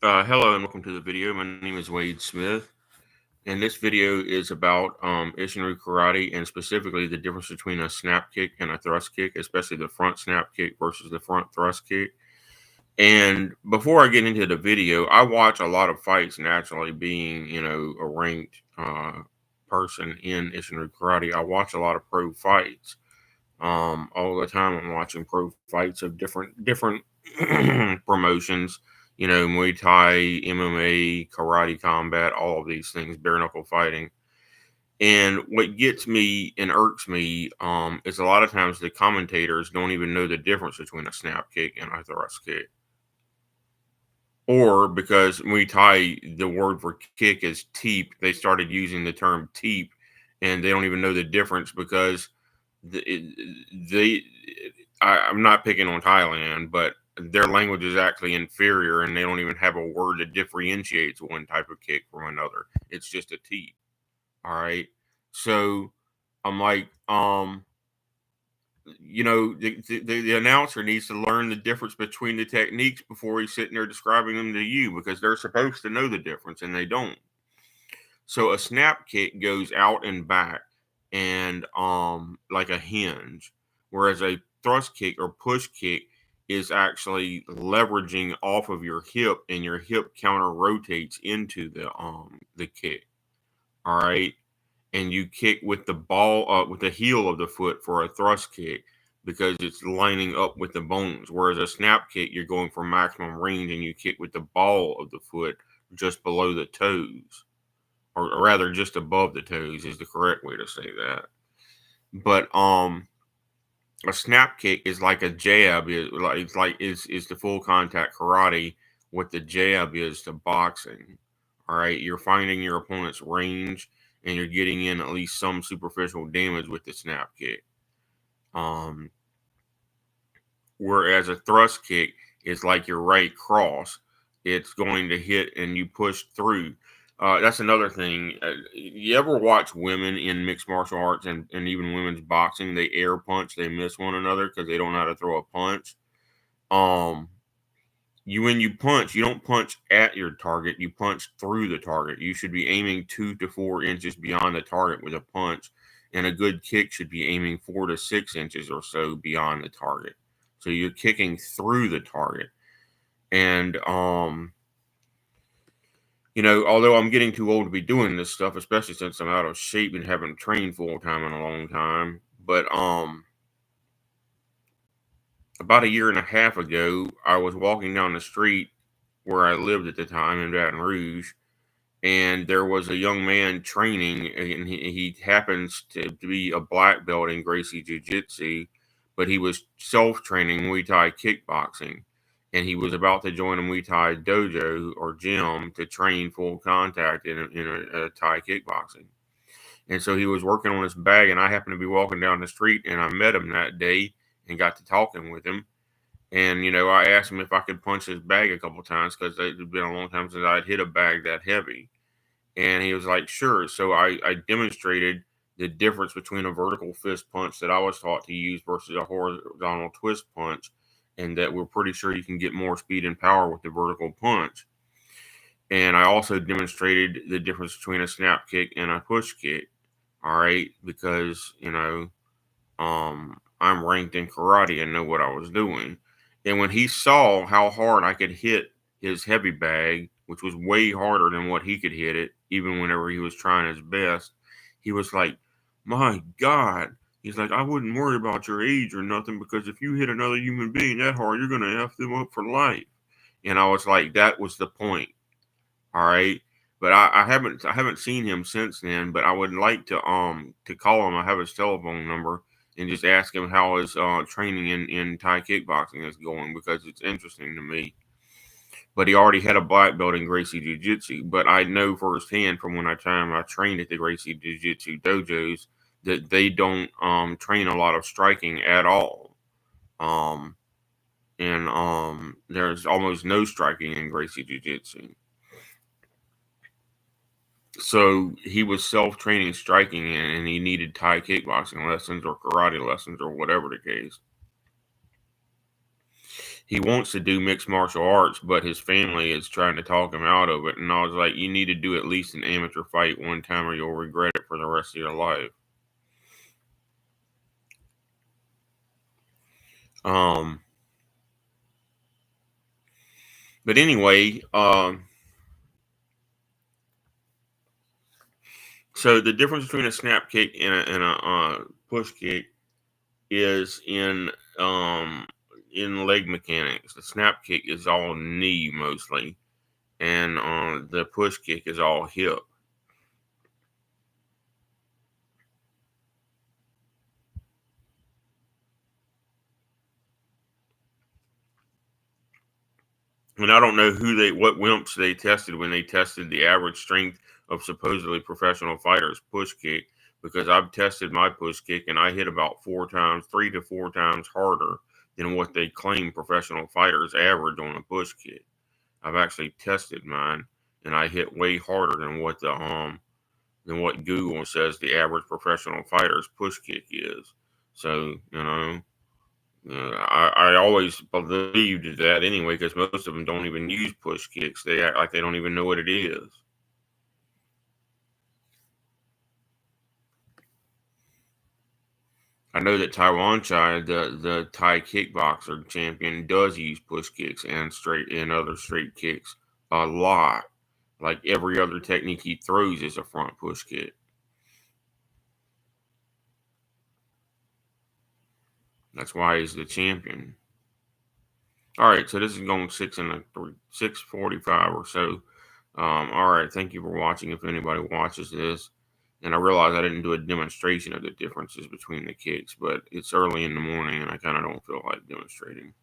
Hello and welcome to the video. My name is Wade Smith, and this video is about Isshinryu Karate and specifically the difference between a snap kick and a thrust kick, especially the front snap kick versus the front thrust kick. And before I get into the video, I watch a lot of fights naturally, being a ranked person in Isshinryu Karate. I watch a lot of pro fights. All the time I'm watching pro fights of different promotions, Muay Thai, MMA, karate combat, all of these things, bare knuckle fighting. And what gets me and irks me is a lot of times the commentators don't even know the difference between a snap kick and a thrust kick. Or because Muay Thai, the word for kick is teep, they started using the term teep, and they don't even know the difference because they I'm not picking on Thailand, but their language is actually inferior, and they don't even have a word that differentiates one type of kick from another. It's just a T. All right. So I'm like, the announcer needs to learn the difference between the techniques before he's sitting there describing them to you, because they're supposed to know the difference and they don't. So a snap kick goes out and back and like a hinge, whereas a thrust kick or push kick is actually leveraging off of your hip, and your hip counter rotates into the kick. All right. And you kick with the ball with the heel of the foot for a thrust kick because it's lining up with the bones. Whereas a snap kick, you're going for maximum range and you kick with the ball of the foot just below the toes, or rather just above the toes is the correct way to say that. But a snap kick is like a jab, is the full contact karate what the jab is to boxing. All right, you're finding your opponent's range and you're getting in at least some superficial damage with the snap kick. Um, Whereas a thrust kick is like your right cross, it's going to hit and you push through. That's another thing. You ever watch women in mixed martial arts and even women's boxing? They air punch, they miss one another because they don't know how to throw a punch. Um, when you punch, you don't punch at your target, you punch through the target. You should be aiming 2 to 4 inches beyond the target with a punch, and a good kick should be aiming 4 to 6 inches or so beyond the target. So you're kicking through the target. And although I'm getting too old to be doing this stuff, especially since I'm out of shape and haven't trained full time in a long time, but about a year and a half ago, I was walking down the street where I lived at the time in Baton Rouge, and there was a young man training, and he happens to be a black belt in Gracie Jiu Jitsu, but he was self training Muay Thai kickboxing, and he was about to join a Muay Thai dojo or gym to train full contact in a Thai kickboxing. And so he was working on his bag, and I happened to be walking down the street, and I met him that day and got to talking with him. And I asked him if I could punch his bag a couple times because it had been a long time since I'd hit a bag that heavy. And he was like, sure. So I demonstrated the difference between a vertical fist punch that I was taught to use versus a horizontal twist punch, and that we're pretty sure you can get more speed and power with the vertical punch. And I also demonstrated the difference between a snap kick and a push kick. All right, because I'm ranked in karate and know what I was doing. And when he saw how hard I could hit his heavy bag, which was way harder than what he could hit it, even whenever he was trying his best, he was like, "My God." He's like, "I wouldn't worry about your age or nothing, because if you hit another human being that hard, you're gonna F them up for life." And I was like, that was the point. All right. But I haven't seen him since then. But I would like to call him. I have his telephone number, and just ask him how his training in Thai kickboxing is going, because it's interesting to me. But he already had a black belt in Gracie Jiu Jitsu. But I know firsthand from when I trained at the Gracie Jiu Jitsu dojos that they don't train a lot of striking at all. Um, and there's almost no striking in Gracie Jiu Jitsu. So he was self training striking, and he needed Thai kickboxing lessons or karate lessons or whatever the case. he wants to do mixed martial arts, but his family is trying to talk him out of it. And I was like, you need to do at least an amateur fight one time, or you'll regret it for the rest of your life. Um, but anyway, so the difference between a snap kick and a push kick is in leg mechanics. The snap kick is all knee mostly, and the push kick is all hip. And I don't know what wimps they tested when they tested the average strength of supposedly professional fighters' push kick, because I've tested my push kick and I hit about 4 times, 3 to 4 times harder than what they claim professional fighters average on a push kick. I've actually tested mine and I hit way harder than what Google says the average professional fighter's push kick is. So, I always believed that anyway, because most of them don't even use push kicks. They act like they don't even know what it is. I know that Taiwan Chai, the Thai kickboxer champion, does use push kicks and other straight kicks a lot. Like every other technique he throws is a front push kick. That's why he's the champion. All right, so this is going 6:45 or so. All right, thank you for watching. If anybody watches this, and I realize I didn't do a demonstration of the differences between the kicks, but it's early in the morning and I kind of don't feel like demonstrating.